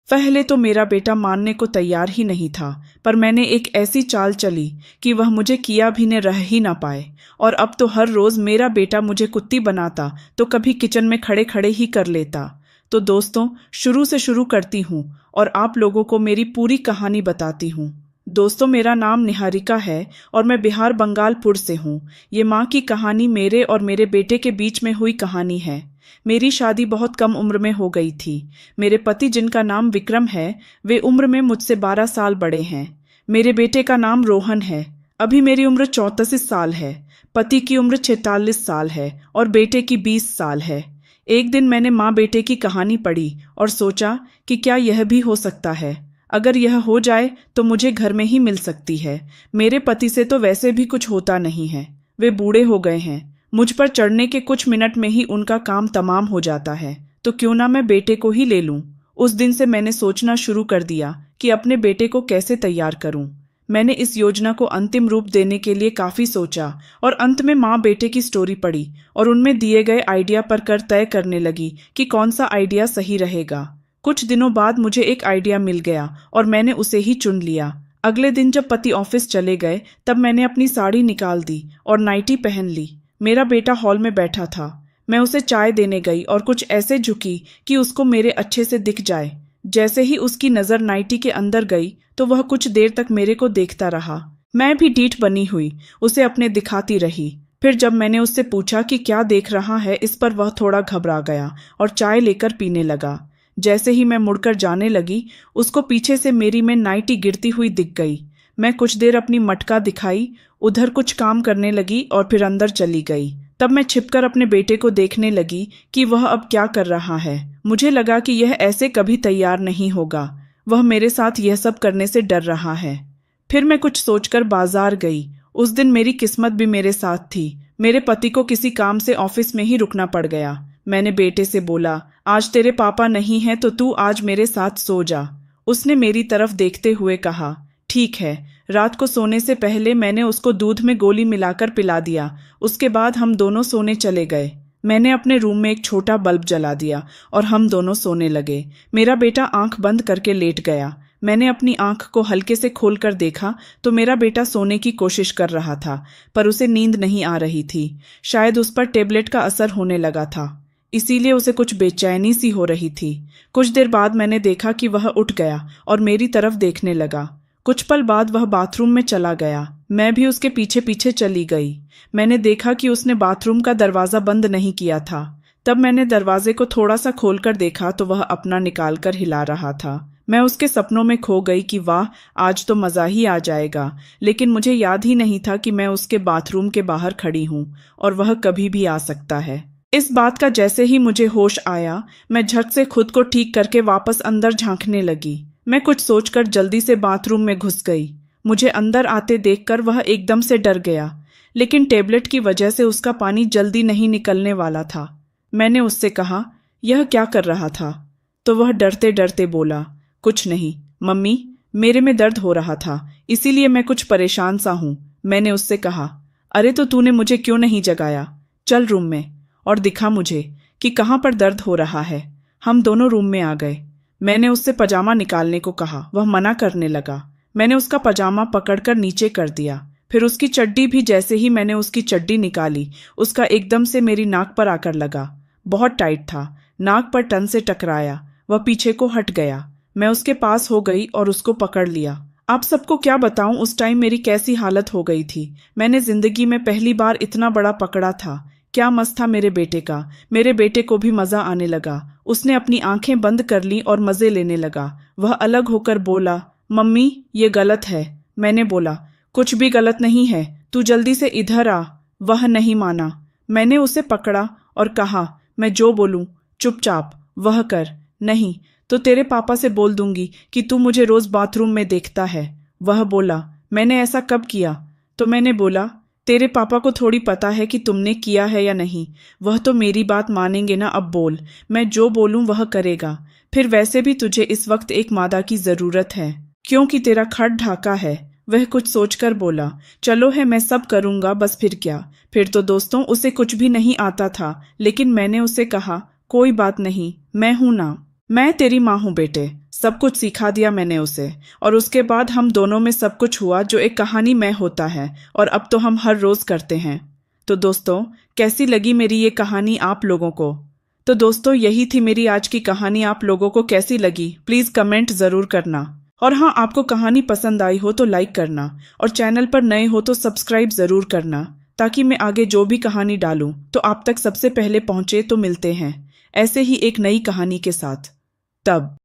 पहले तो मेरा बेटा मानने को तैयार ही नहीं था, पर मैंने एक ऐसी चाल चली कि वह मुझे किया भी न रह ही ना पाए। और अब तो हर रोज मेरा बेटा मुझे कुत्ती बनाता तो कभी किचन में खड़े खड़े ही कर लेता। तो दोस्तों, शुरू से शुरू करती हूँ और आप लोगों को मेरी पूरी कहानी बताती हूँ। दोस्तों, मेरा नाम निहारिका है और मैं बिहार बंगालपुर से हूँ। ये माँ की कहानी मेरे और मेरे बेटे के बीच में हुई कहानी है। मेरी शादी बहुत कम उम्र में हो गई थी। मेरे पति, जिनका नाम विक्रम है, वे उम्र में मुझसे 12 साल बड़े हैं। मेरे बेटे का नाम रोहन है। अभी मेरी उम्र 34 साल है। पति की उम्र 46 साल है और बेटे की 20 साल है। एक दिन मैंने माँ बेटे की कहानी पढ़ी और सोचा कि क्या यह भी हो सकता है। अगर यह हो जाए तो मुझे घर में ही मिल सकती है। मेरे पति से तो वैसे भी कुछ होता नहीं है, वे बूढ़े हो गए हैं। मुझ पर चढ़ने के कुछ मिनट में ही उनका काम तमाम हो जाता है, तो क्यों ना मैं बेटे को ही ले लूं। उस दिन से मैंने सोचना शुरू कर दिया कि अपने बेटे को कैसे तैयार करूं। मैंने इस योजना को अंतिम रूप देने के लिए काफी सोचा और अंत में माँ बेटे की स्टोरी पढ़ी और उनमें दिए गए आइडिया पर कर तय करने लगी कि कौन सा आइडिया सही रहेगा। कुछ दिनों बाद मुझे एक आइडिया मिल गया और मैंने उसे ही चुन लिया। अगले दिन जब पति ऑफिस चले गए तब मैंने अपनी साड़ी निकाल दी और नाइटी पहन ली। मेरा बेटा हॉल में बैठा था। मैं उसे चाय देने गई और कुछ ऐसे झुकी कि उसको मेरे अच्छे से दिख जाए। जैसे ही उसकी नजर नाइटी के अंदर गई तो वह कुछ देर तक मेरे को देखता रहा। मैं भी डीठ बनी हुई उसे अपने दिखाती रही। फिर जब मैंने उससे पूछा कि क्या देख रहा है, इस पर वह थोड़ा घबरा गया और चाय लेकर पीने लगा। जैसे ही मैं मुड़कर जाने लगी, उसको पीछे से मेरी में नाइटी गिरती हुई दिख गई। मैं कुछ देर अपनी मटका दिखाई, उधर कुछ काम करने लगी और फिर अंदर चली गई। तब मैं छिपकर अपने बेटे को देखने लगी कि वह अब क्या कर रहा है। मुझे लगा कि यह ऐसे कभी तैयार नहीं होगा, वह मेरे साथ यह सब करने से डर रहा है। फिर मैं कुछ सोचकर बाजार गई। उस दिन मेरी किस्मत भी मेरे साथ थी। मेरे पति को किसी काम से ऑफिस में ही रुकना पड़ गया। मैंने बेटे से बोला, आज तेरे पापा नहीं हैं तो तू आज मेरे साथ सो जा। उसने मेरी तरफ देखते हुए कहा, ठीक है। रात को सोने से पहले मैंने उसको दूध में गोली मिलाकर पिला दिया। उसके बाद हम दोनों सोने चले गए। मैंने अपने रूम में एक छोटा बल्ब जला दिया और हम दोनों सोने लगे। मेरा बेटा आंख बंद करके लेट गया। मैंने अपनी आंख को हल्के से खोलकर देखा तो मेरा बेटा सोने की कोशिश कर रहा था, पर उसे नींद नहीं आ रही थी। शायद उस पर टेबलेट का असर होने लगा था, इसीलिए उसे कुछ बेचैनी सी हो रही थी। कुछ देर बाद मैंने देखा कि वह उठ गया और मेरी तरफ देखने लगा। कुछ पल बाद वह बाथरूम में चला गया। मैं भी उसके पीछे पीछे चली गई। मैंने देखा कि उसने बाथरूम का दरवाजा बंद नहीं किया था। तब मैंने दरवाजे को थोड़ा सा खोलकर देखा तो वह अपना निकालकर हिला रहा था। मैं उसके सपनों में खो गई कि वाह, आज तो मजा ही आ जाएगा। लेकिन मुझे याद ही नहीं था कि मैं उसके बाथरूम के बाहर खड़ी हूँ और वह कभी भी आ सकता है। इस बात का जैसे ही मुझे होश आया, मैं झट से खुद को ठीक करके वापस अंदर झांकने लगी। मैं कुछ सोचकर जल्दी से बाथरूम में घुस गई। मुझे अंदर आते देखकर वह एकदम से डर गया, लेकिन टेबलेट की वजह से उसका पानी जल्दी नहीं निकलने वाला था। मैंने उससे कहा, यह क्या कर रहा था? तो वह डरते डरते बोला, कुछ नहीं मम्मी, मेरे में दर्द हो रहा था, इसीलिए मैं कुछ परेशान सा हूँ। मैंने उससे कहा, अरे तो तूने मुझे क्यों नहीं जगाया? चल रूम में और दिखा मुझे कि कहाँ पर दर्द हो रहा है। हम दोनों रूम में आ गए। मैंने उससे पजामा निकालने को कहा, वह मना करने लगा। मैंने उसका पजामा पकड़कर नीचे कर दिया। फिर उसकी चड्डी भी। जैसे ही मैंने उसकी चड्डी निकाली, उसका एकदम से मेरी नाक पर आकर लगा। बहुत टाइट था। नाक पर टन से टकराया। वह पीछे को हट गया। मैं उसके पास हो गई और उसको पकड़ लिया। आप सबको क्या बताऊं उस टाइम मेरी कैसी हालत हो गई थी। मैंने जिंदगी में पहली बार इतना बड़ा पकड़ा था। क्या मस्त था मेरे बेटे का। मेरे बेटे को भी मजा आने लगा। उसने अपनी आंखें बंद कर ली और मजे लेने लगा। वह अलग होकर बोला, मम्मी ये गलत है। मैंने बोला, कुछ भी गलत नहीं है, तू जल्दी से इधर आ। वह नहीं माना। मैंने उसे पकड़ा और कहा, मैं जो बोलूं चुपचाप वह कर, नहीं तो तेरे पापा से बोल दूंगी कि तू मुझे रोज बाथरूम में देखता है। वह बोला, मैंने ऐसा कब किया? तो मैंने बोला, तेरे पापा को थोड़ी पता है कि तुमने किया है या नहीं। वह तो मेरी बात मानेंगे ना। अब बोल, मैं जो बोलूं वह करेगा। फिर वैसे भी तुझे इस वक्त एक मादा की जरूरत है, क्योंकि तेरा खट ढाका है। वह कुछ सोचकर बोला, चलो है मैं सब करूंगा, बस फिर क्या। फिर तो दोस्तों उसे कुछ भी नहीं आता था, लेकिन मैंने उसे कहा, कोई बात नहीं, मैं हूं ना, मैं तेरी माँ हूं बेटे, सब कुछ सिखा दिया मैंने उसे, और उसके बाद हम दोनों में सब कुछ हुआ जो एक कहानी में होता है, और अब तो हम हर रोज करते हैं। तो दोस्तों, कैसी लगी मेरी ये कहानी आप लोगों को? तो दोस्तों, यही थी मेरी आज की कहानी। आप लोगों को कैसी लगी प्लीज कमेंट जरूर करना। और हाँ, आपको कहानी पसंद आई हो तो लाइक करना, और चैनल पर नए हो तो सब्सक्राइब जरूर करना, ताकि मैं आगे जो भी कहानी डालूं तो आप तक सबसे पहले पहुंचे। तो मिलते हैं ऐसे ही एक नई कहानी के साथ। तब